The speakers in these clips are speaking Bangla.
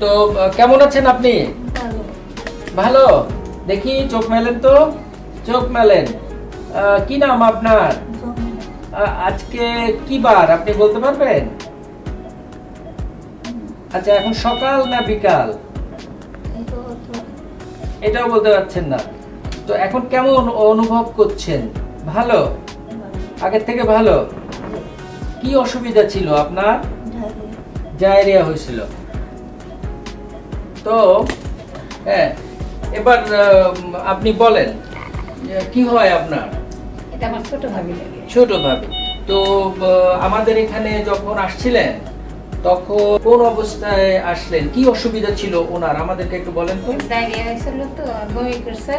তো কেমন আছেন আপনি? ভালো। দেখি চোখ মেলেন তো, চোখ মেলেন। কি নাম আপনার? আজকে কি বার আপনি বলতে পারবেন? আচ্ছা, এখন সকাল না বিকাল এটাও বলতে পারছেন না। তো এখন কেমন অনুভব করছেন? ভালো, আগের থেকে ভালো। কি অসুবিধা ছিল আপনার? ডায়রিয়া হয়েছিল। তো হ্যাঁ, এবার আপনি বলেন কি হয় আপনার? এটা আমার ছোট ভাবি লাগে। ছোট ভাবি। তো আমাদের এখানে যখন আসছিলেন তখন কোন অবস্থায় আসলেন? কি অসুবিধা ছিল ওনার আমাদেরকে একটু বলেন তো। ডায়রিয়া হয়েছিল তো, বমি করছে,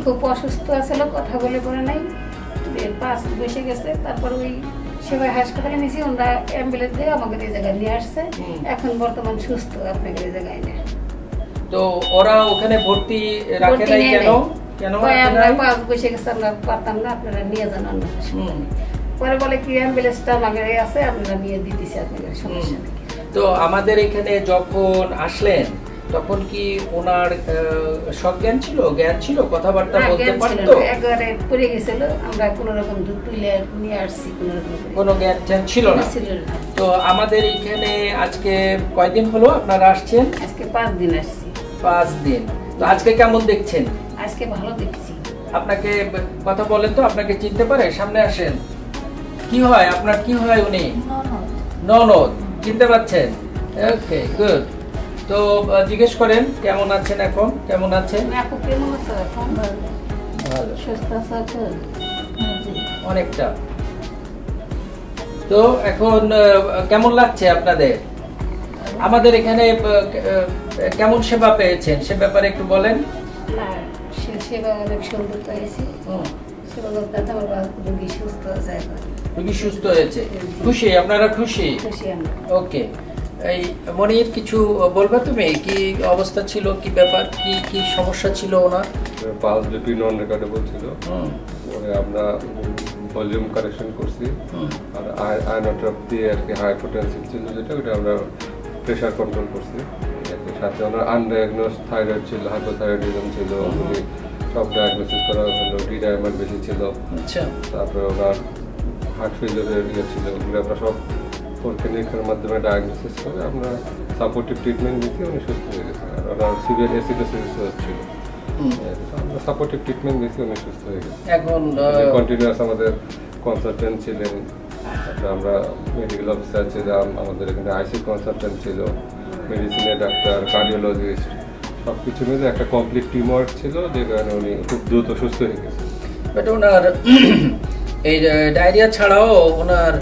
খুব অসুস্থ আছিল, কথা বলে পড়ে নাই, পাঁচ বসে গেছে। তারপর ওই সেবাই হাসপাতালে নিয়েছি, ওরা অ্যাম্বুলেন্স দিয়ে আমাকে এই জায়গায় নিয়ে আসছে। এখন বর্তমান সুস্থ, আপনাকে এই জায়গায় নেয়। তো ওরা ওখানে ভর্তি রাখে নাই কেন? কেন আমরা পাঁচ বসে গেছে, আমরা পারতাম না, আপনারা নিয়ে যান অন্য হাসপাতালে। পরে বলে কি অ্যাম্বুলেন্সটা আমাকে আছে, আপনারা নিয়ে দিতেছি, আপনাদের সমস্যা নেই। তো আমাদের এখানে যখন আসলেন তখন কি ওনার সজ্ঞান ছিল, জ্ঞান ছিল, কথাবার্তা বলতে পারতো? একবারে পড়ে গেছিল, আমরা কোন রকম দুধ তুলে নিয়ে আসছি, কোনো জ্ঞান ছিল না। তো আমাদের এখানে আজকে কয়দিন হলো আপনারা আসছেন? আজকে 5 দিন আসছি। 5 দিন। তো আজকে কেমন দেখছেন? আজকে ভালো দেখছি। আপনাকে কথা বলেন তো, আপনাকে চিনতে পারে? সামনে আসেন। কি হয় আপনার? কি হয় উনি? ননদ। চিনতে পারছেন? ওকে, গুড। তো জিজ্ঞেস করেন কেমন আছেন এখন, কেমন আছেন? আপু কেমন আছো এখন? ভালো, সুস্থ আছো? অনেকটা। তো এখন কেমন লাগছে আপনাদের? আমাদের এখানে কেমন সেবা পেয়েছেন সে ব্যাপারে একটু বলেন। না, সেবা অনেক সুন্দর পেয়েছি। সেবা করতে আমার রোগী সুস্থ আছে এখন। রোগী সুস্থ হয়েছে, খুশি? আপনারা খুশি? খুশি আমরা। ওকে। এই মনির কিছু বলবা তুমি? কি অবস্থা ছিল, কি ব্যাপার, কি কি সমস্যা ছিল ওনার? পালস বিপি নন রেকর্ডেবল ছিল। পরে আমরা ভলিউম কারেকশন করছি, আর আয়োনোট্রপ দিয়ে আর কি হাইপোটেনসিভ ছিল যেটা, ওটা আমরা প্রেশার কন্ট্রোল করছি। সাথে ওনার আনডায়াগনোজ থাইরয়েড ছিল, হাইপোথাইরয়েডিজম ছিল, ওগুলি সব ডায়াগনোসিস করা হলো। ডি ডায়ামার বেশি ছিল। আচ্ছা। তারপরে ওনার হার্ট ফেলিওরের ছিল, ওগুলো আমরা সব পরীক্ষা নিরীক্ষার মাধ্যমে ডায়াগনোসিস করে আমরা সাপোর্টিভ ট্রিটমেন্ট দিচ্ছি, উনি সুস্থ হয়ে গেছে। আর ওনার সিভিয়ার অ্যাসিডোসিস হচ্ছিল, আমরা সাপোর্টিভ ট্রিটমেন্ট দিচ্ছি, উনি সুস্থ হয়ে গেছে। এখন কন্টিনিউয়াস আমাদের কনসালটেন্ট ছিলেন, আমরা মেডিকেল অফিসার ছিলাম, আমাদের এখানে আইসি কনসালটেন্ট ছিল, মেডিসিনের ডাক্তার, কার্ডিওলজিস্ট, সব কিছু মিলে একটা কমপ্লিট টিম ওয়ার্ক ছিল, যে কারণে উনি খুব দ্রুত সুস্থ হয়ে গেছে। বাট ওনার এই ডায়রিয়া ছাড়াও ওনার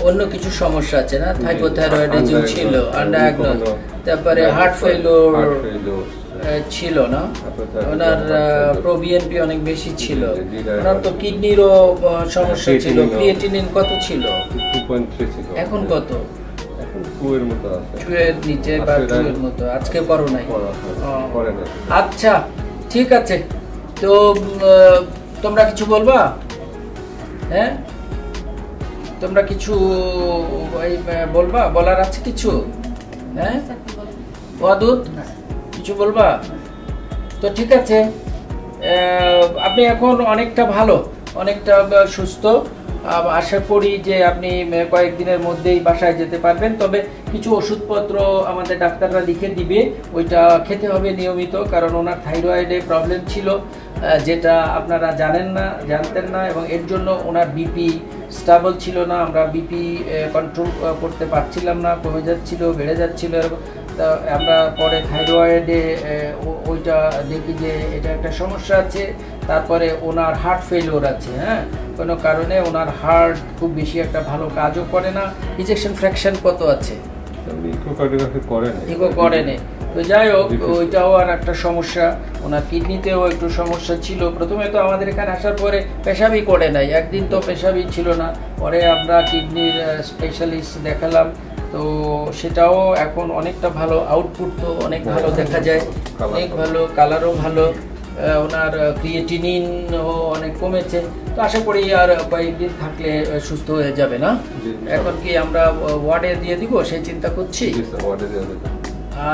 অন্য কিছু সমস্যা আছে না? হাইপোথাইরয়েডিজম ছিল, আনডায়াগনোজ, তারপরে হার্ট ফেলিওর ছিল না? ওনার প্রোবিএনপি অনেক বেশি ছিল। ওনার তো কিডনিরও সমস্যা ছিল। ক্রিয়েটিনিন কত ছিল? 2.3 ছিল। এখন কত? এখন 2 এর মতো আছে। 2 এর নিচে বা 2 এর মতো। আজকে করো নাই? করে না। আচ্ছা, ঠিক আছে। তো তোমরা কিছু বলবা? হ্যাঁ, তোমরা কিছু বলবা? বলার আছে কিছু? হ্যাঁ, অদ্ভুত কিছু বলবা? তো ঠিক আছে, আপনি এখন অনেকটা ভালো, অনেকটা সুস্থ। আশা করি যে আপনি কয়েকদিনের মধ্যেই বাসায় যেতে পারবেন। তবে কিছু ওষুধপত্র আমাদের ডাক্তাররা লিখে দিবে, ওইটা খেতে হবে নিয়মিত, কারণ ওনার থাইরয়েডে প্রবলেম ছিল, যেটা আপনারা জানতেন না, এবং এর জন্য ওনার বিপি স্টেবল ছিল না। আমরা বিপি কন্ট্রোল করতে পারছিলাম না, কমে যাচ্ছিল, বেড়ে যাচ্ছিল। তা আমরা পরে থাইরয়েডে ওইটা দেখি যে এটা একটা সমস্যা আছে। তারপরে ওনার হার্ট ফেলিওর আছে। হ্যাঁ, কোনো কারণে ওনার হার্ট খুব বেশি একটা ভালো কাজও করে না। ইজেকশন ফ্র্যাকশন কত আছে? ইকো করেনি। তো যাই হোক, ওইটাও আর একটা সমস্যা। ওনার কিডনিতেও একটু সমস্যা ছিল। প্রথমে তো আমাদের এখানে আসার পরে পেশাবই করে নাই, একদিন তো পেশাবই ছিল না। পরে আমরা কিডনির স্পেশালিস্ট দেখালাম, তো সেটাও এখন অনেকটা ভালো, আউটপুট তো অনেক ভালো দেখা যায়, অনেক ভালো, কালারও ভালো। ওনার ক্রিয়েটিনিনও অনেক কমেছে। তো আশা করি আর কয়েকদিন থাকলে সুস্থ হয়ে যাবে না? এখন কি আমরা ওয়ার্ডে দিয়ে দিব সেই চিন্তা করছি?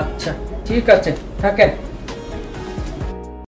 আচ্ছা ঠিক আছে, থাকেন।